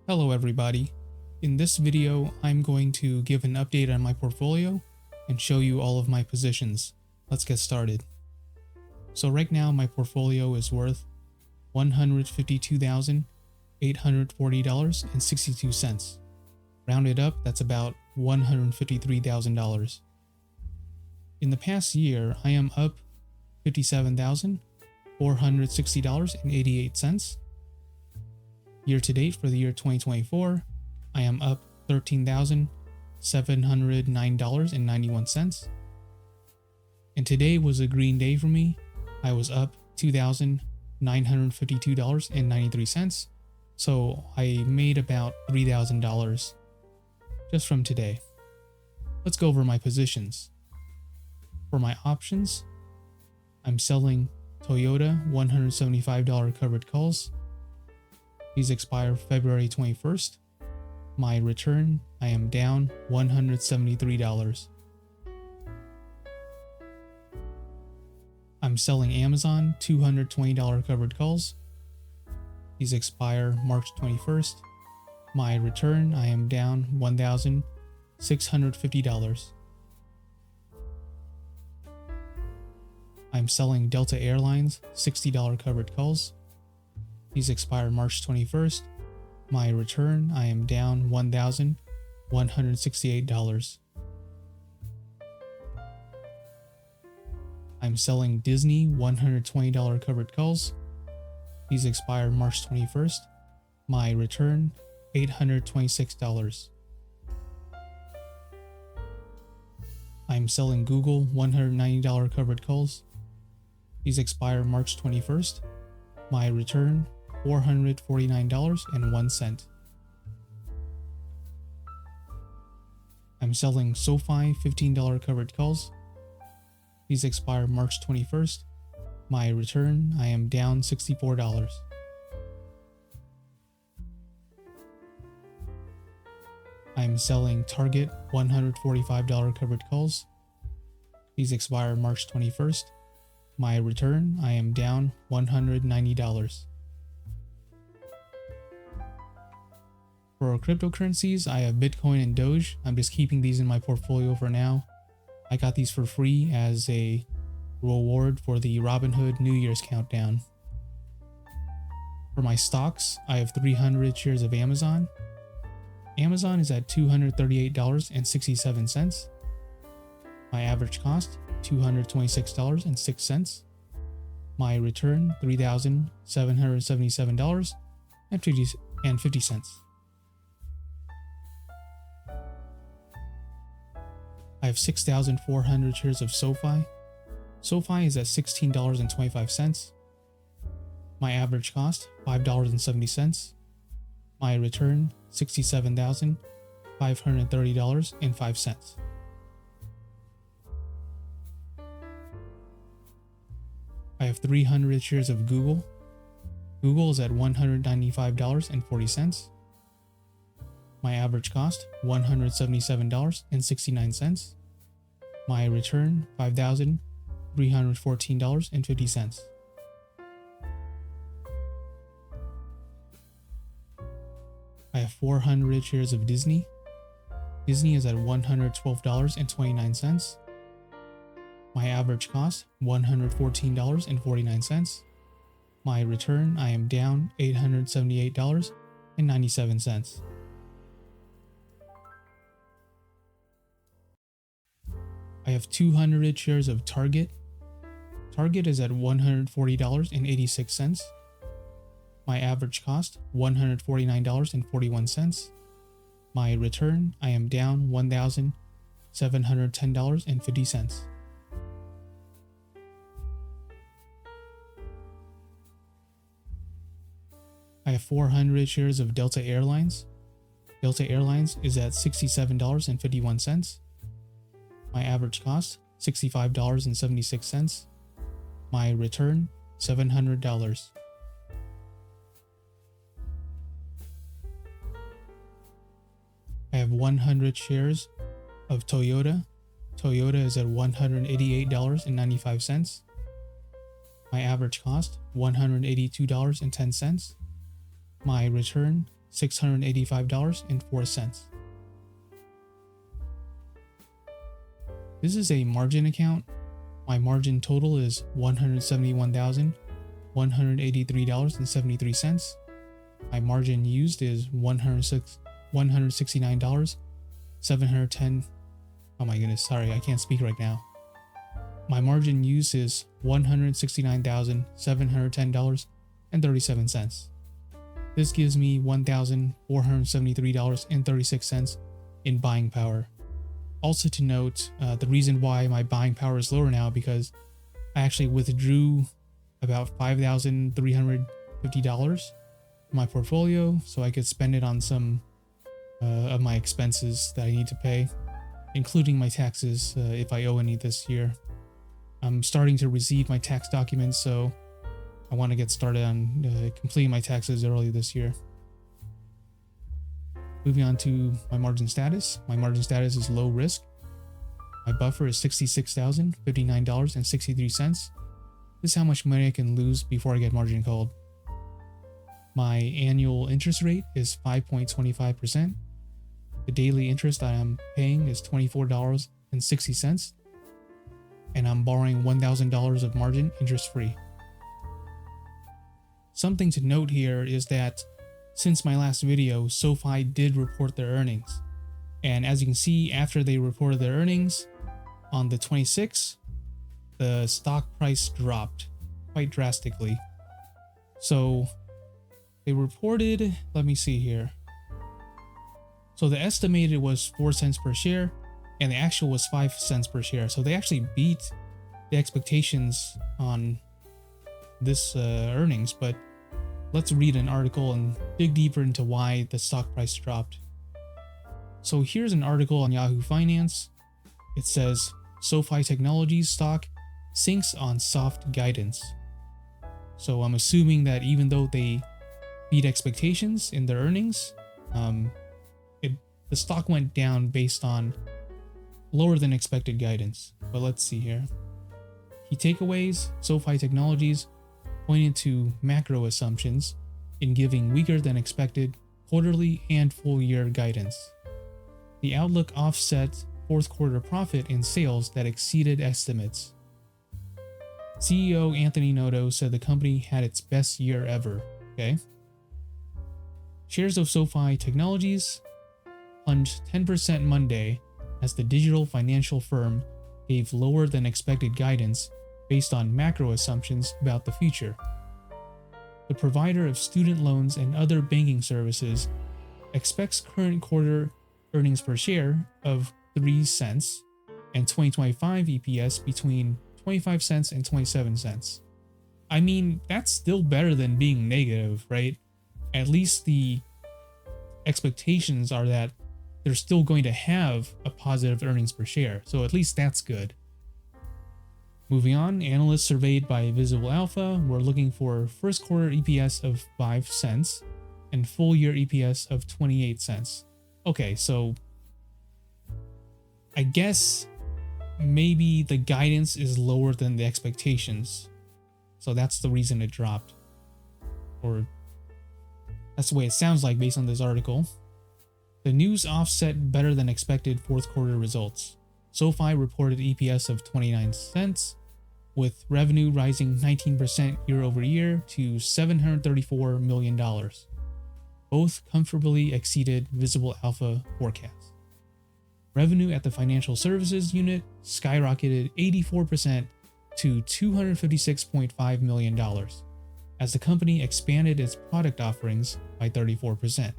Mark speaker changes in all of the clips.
Speaker 1: Hello everybody. In this video, I'm going to give an update on my portfolio and show you all of my positions. Let's get started. So right now my portfolio is worth $152,840.62. Rounded up, that's about $153,000. In the past year, I am up $57,460.88. Year to date for the year 2024, I am up $13,709.91. And today was a green day for me. I was up $2,952.93. So I made about $3,000 just from today. Let's go over my positions. For my options, I'm selling Toyota $175 covered calls. These expire February 21st. My return, I am down $173. I'm selling Amazon $220 covered calls. These expire March 21st. My return, I am down $1,650. I'm selling Delta Airlines $60 covered calls. These expire March 21st. My return, I am down $1,168. I'm selling Disney $120 covered calls. These expire March 21st. My return, $826. I'm selling Google $190 covered calls. These expire March 21st. My return, $449.01. I'm selling SoFi $15 covered calls. These expire March 21st. My return, I am down $64. I'm selling Target $145 covered calls. These expire March 21st. My return, I am down $190. For cryptocurrencies, I have Bitcoin and Doge. I'm just keeping these in my portfolio for now. I got these for free as a reward for the Robinhood New Year's countdown. For my stocks, I have 300 shares of Amazon. Amazon is at $238.67. My average cost, $226.06. My return, $3,777.50. I have 6,400 shares of SoFi. SoFi is at $16.25. My average cost, $5.70. My return, $67,530.05. I have 300 shares of Google. Google is at $195.40. My average cost, $177.69. My return, $5,314.50. I have 400 shares of Disney. Disney is at $112.29. My average cost, $114.49. My return, I am down $878.97. I have 200 shares of Target. Target is at $140.86. My average cost, $149.41. My return, I am down $1,710.50. I have 400 shares of Delta Airlines. Delta Airlines is at $67.51. My average cost, $65.76. My return, $700. I have 100 shares of Toyota. Toyota is at $188.95. My average cost, $182.10. My return, $685.04. This is a margin account. My margin total is $171,183.73. My margin used is $169.710. Oh my goodness, sorry, I can't speak right now. My margin used is $169,710.37. This gives me $1,473.36 in buying power. Also to note, the reason why my buying power is lower now because I actually withdrew about $5,350 from my portfolio so I could spend it on some of my expenses that I need to pay, including my taxes if I owe any this year. I'm starting to receive my tax documents, so I want to get started on completing my taxes early this year. Moving on to my margin status. My margin status is low risk. My buffer is $66,059.63. This is how much money I can lose before I get margin called. My annual interest rate is 5.25%. The daily interest I am paying is $24.60. And I'm borrowing $1,000 of margin interest-free. Something to note here is that since my last video, SoFi did report their earnings. And as you can see, after they reported their earnings on the 26th, the stock price dropped quite drastically. So they reported, let me see here. So the estimated was 4 cents per share and the actual was 5 cents per share. So they actually beat the expectations on this earnings, but let's read an article and dig deeper into why the stock price dropped. So here's an article on Yahoo Finance. It says, SoFi Technologies stock sinks on soft guidance. So I'm assuming that even though they beat expectations in their earnings, the stock went down based on lower than expected guidance. But let's see here. Key takeaways: SoFi Technologies pointed to macro assumptions in giving weaker than expected quarterly and full year guidance. The outlook offset fourth quarter profit in sales that exceeded estimates. CEO Anthony Noto said the company had its best year ever. Okay. Shares of SoFi Technologies plunged 10% Monday as the digital financial firm gave lower than expected guidance based on macro assumptions about the future. The provider of student loans and other banking services expects current quarter earnings per share of 3 cents and 2025 EPS between 25 cents and 27 cents. I mean, that's still better than being negative, right? At least the expectations are that they're still going to have a positive earnings per share, so at least that's good. Moving on, analysts surveyed by Visible Alpha were looking for first quarter EPS of 5 cents and full year EPS of 28 cents. Okay, so I guess maybe the guidance is lower than the expectations, so that's the reason it dropped. Or that's the way it sounds like based on this article. The news offset better than expected fourth quarter results. SoFi reported EPS of 29 cents, with revenue rising 19% year over year to $734 million. Both comfortably exceeded Visible Alpha forecasts. Revenue at the financial services unit skyrocketed 84% to $256.5 million, as the company expanded its product offerings by 34%.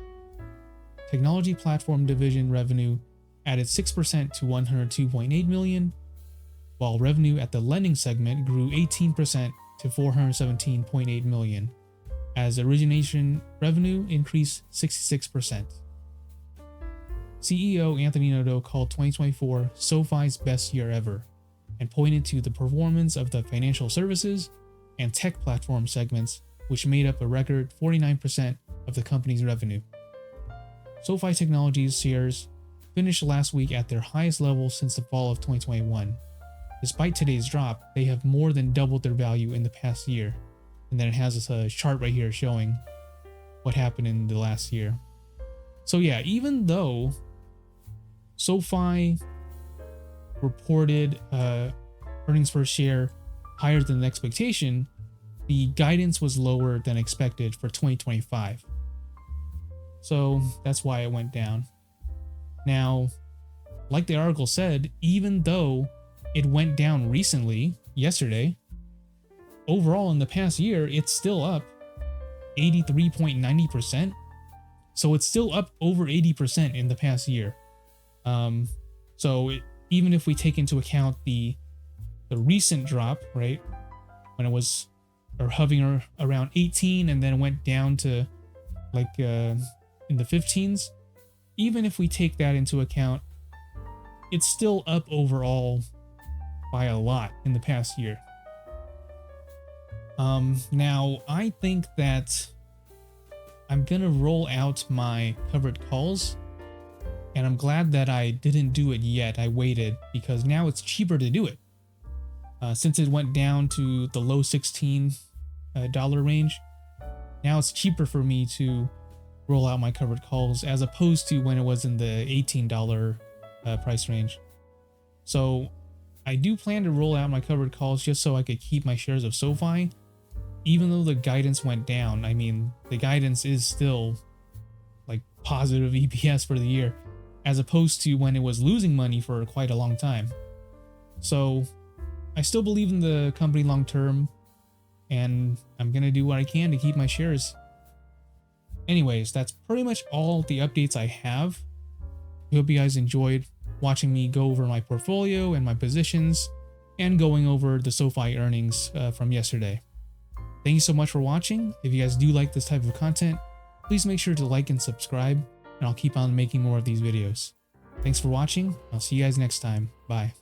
Speaker 1: Technology platform division revenue added 6% to $102.8 million, while revenue at the lending segment grew 18% to $417.8 million, as origination revenue increased 66%. CEO Anthony Noto called 2024 SoFi's best year ever, and pointed to the performance of the financial services and tech platform segments, which made up a record 49% of the company's revenue. SoFi Technologies shares finished last week at their highest level since the fall of 2021. Despite today's drop, they have more than doubled their value in the past year. And then it has a chart right here showing what happened in the last year. So yeah, even though SoFi reported earnings per share higher than the expectation, the guidance was lower than expected for 2025. So that's why it went down. Now, like the article said, even though it went down recently, yesterday, overall in the past year, it's still up 83.90%. So it's still up over 80% in the past year. Even if we take into account the recent drop, right, when it was hovering around 18 and then went down to like in the 15s, even if we take that into account, it's still up overall by a lot in the past year. Now I think that I'm gonna roll out my covered calls, and I'm glad that I didn't do it yet. I waited because now it's cheaper to do it. Since it went down to the low $16 range, now it's cheaper for me to roll out my covered calls as opposed to when it was in the $18 price range. So I do plan to roll out my covered calls just so I could keep my shares of SoFi, even though the guidance went down. I mean, the guidance is still like positive EPS for the year, as opposed to when it was losing money for quite a long time. So I still believe in the company long term, and I'm gonna do what I can to keep my shares. Anyways, that's pretty much all the updates I have. I hope you guys enjoyed watching me go over my portfolio and my positions and going over the SoFi earnings from yesterday. Thank you so much for watching. If you guys do like this type of content, please make sure to like and subscribe, and I'll keep on making more of these videos. Thanks for watching. I'll see you guys next time. Bye.